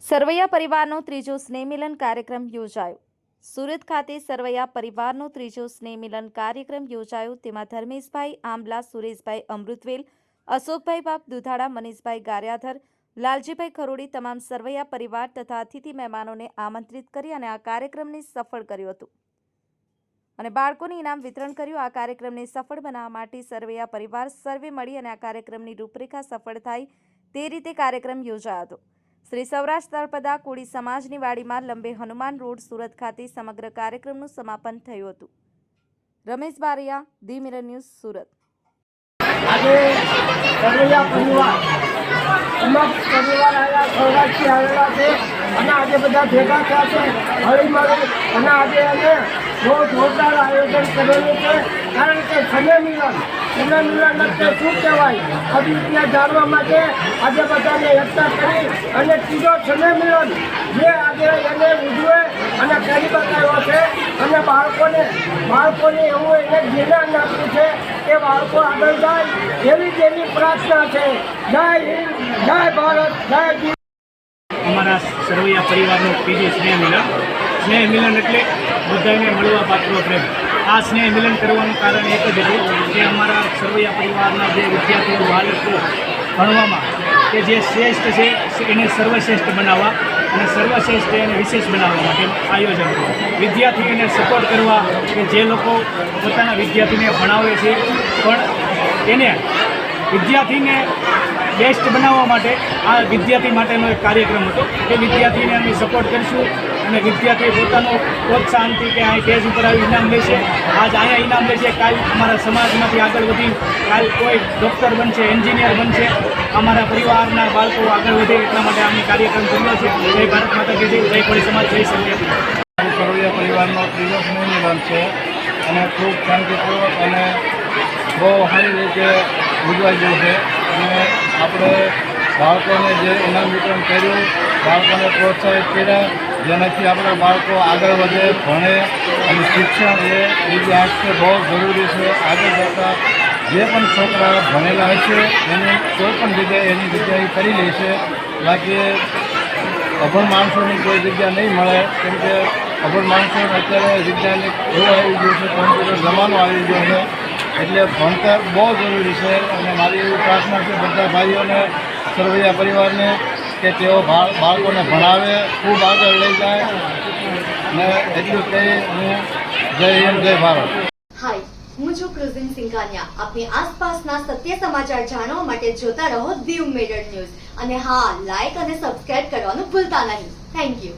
સરવૈયા પરિવારનો ત્રીજો સ્નેહ મિલન કાર્યક્રમ યોજાયો. સુરત ખાતે સરવૈયા પરિવારનો ત્રીજો સ્નેહ મિલન કાર્યક્રમ યોજાયો. તેમાં ધર્મેશભાઈ આંબલા, સુરેશભાઈ અમૃતવેલ, અશોકભાઈ બાપ દુધાળા, મનીષભાઈ ગારિયાધર, લાલજીભાઈ ખરોડી તમામ સરવૈયા પરિવાર તથા અતિથિ મહેમાનોને આમંત્રિત કરી અને આ કાર્યક્રમને સફળ કર્યો હતો અને બાળકોને ઇનામ વિતરણ કર્યું. આ કાર્યક્રમને સફળ બનાવવા માટે સરવૈયા પરિવાર સર્વે મળી અને આ કાર્યક્રમની રૂપરેખા સફળ થાય તે રીતે કાર્યક્રમ યોજાયો હતો. શ્રી સૌરાષ્ટ્ર તળપદા કોળી સમાજની વાડીમાં લંબે હનુમાન રોડ, સુરત ખાતે સમગ્ર કાર્યક્રમનું સમાપન થયું હતું. Ramesh Bariya, the mirror news, Surat. આજે સરવૈયા પરિવાર તમામ પરિવાર આવ્યા, સૌરાષ્ટ્રથી આવેલા છે અને આજે બધા ભેગા થયા છે હળી મળી અને આજે અમે બહુ જોરદાર આયોજન કરેલું છે. કારણ કે સમય મિલન એટલે શું કહેવાય અદ્વિતીય જાણવા માટે આજે બધાને એકઠા કરી અને ત્રીજો સમય મિલન જે આજે એને ઉજવે અને કરી બતાવ્યો છે અને બાળકોને એવું એને જ્ઞાન આપ્યું છે કે બાળકો આગળ જાય એવી જેની પ્રાર્થના છે. જય હિન્દ, જય ભારત, જય જી. અમારા સરવૈયા પરિવારનું ત્રીજું સ્નેહ મિલન એટલે બધાને મળવા પાત્રો પ્રેમ. આ સ્નેહ મિલન કરવાનું કારણ એક જ હતું કે અમારા સરવૈયા પરિવારના જે વિદ્યાર્થીઓ બાળકો ભણવામાં કે જે શ્રેષ્ઠ છે એને સર્વશ્રેષ્ઠ બનાવવા અને સર્વશ્રેષ્ઠ એને વિશેષ બનાવવા માટે આયોજન કર્યું. વિદ્યાર્થીઓને સપોર્ટ કરવા કે જે લોકો પોતાના વિદ્યાર્થીને ભણાવે છે પણ એને વિદ્યાર્થીને બેસ્ટ બનાવવા માટે આ વિદ્યાર્થી માટેનો એક કાર્યક્રમ હતો કે વિદ્યાર્થીને અમે સપોર્ટ કરીશું અને વિદ્યાર્થી પોતાનો પ્રોત્સાહનથી કે આ સ્ટેજ ઉપર આવી ઇનામ લેશે, આજ અહીંયા ઇનામ લેશે, કાલ અમારા સમાજમાંથી આગળ વધી કાલ કોઈ ડૉક્ટર બનશે, એન્જિનિયર બનશે, અમારા પરિવારના બાળકો આગળ વધે એટલા માટે અમે કાર્યક્રમ કર્યો છે. જય ભારત માતા કે જય, જય કોળી સમાજ, જય સરવૈયા. સરવૈયા પરિવારનો ત્રીજો સ્નેહ મિલન છે અને ખૂબ શાંતિપૂર્વક અને બહુ સારી રીતે ઉજવાઈ ગયું છે અને આપણે બાળકોને જે ઇનામ વિતરણ કર્યું, બાળકોને પ્રોત્સાહિત કર્યા જેનાથી આપણા બાળકો આગળ વધે, ભણે અને શિક્ષણ એ વિદ્યાર્થી બહુ જરૂરી છે. આગળ જતાં જે પણ છોકરા ભણેલા હશે એને કોઈ પણ જગ્યાએ એની જગ્યાએ કરી લે છે. બાકી અભણ માણસોની કોઈ જગ્યા નહીં મળે કેમ કે અભણ માણસોને અત્યારે વિજ્ઞાનિક એવું આવી ગયું છે, કોમ્પ્યુટર જમાનો આવી ગયો છે એટલે ભણતર બહુ જરૂરી છે. અને મારી એવી પ્રાર્થના છે બધા ભાઈઓને, સરવૈયા પરિવારને કે તેઓ બાળકોને ભણાવે, ખૂબ આગળ લઈ જાય ને એટલું કહી હું જય હિન્દ, જય ભારત. હાય, હું છું ક્રુઝિન સિંઘાનિયા. આપની આસપાસના સત્ય સમાચાર જાણવા માટે જોતા રહો દીવ મિરર ન્યૂઝ અને હા, લાઈક અને સબસ્ક્રાઇબ કરવાનું ભૂલતા નહીં. Thank you.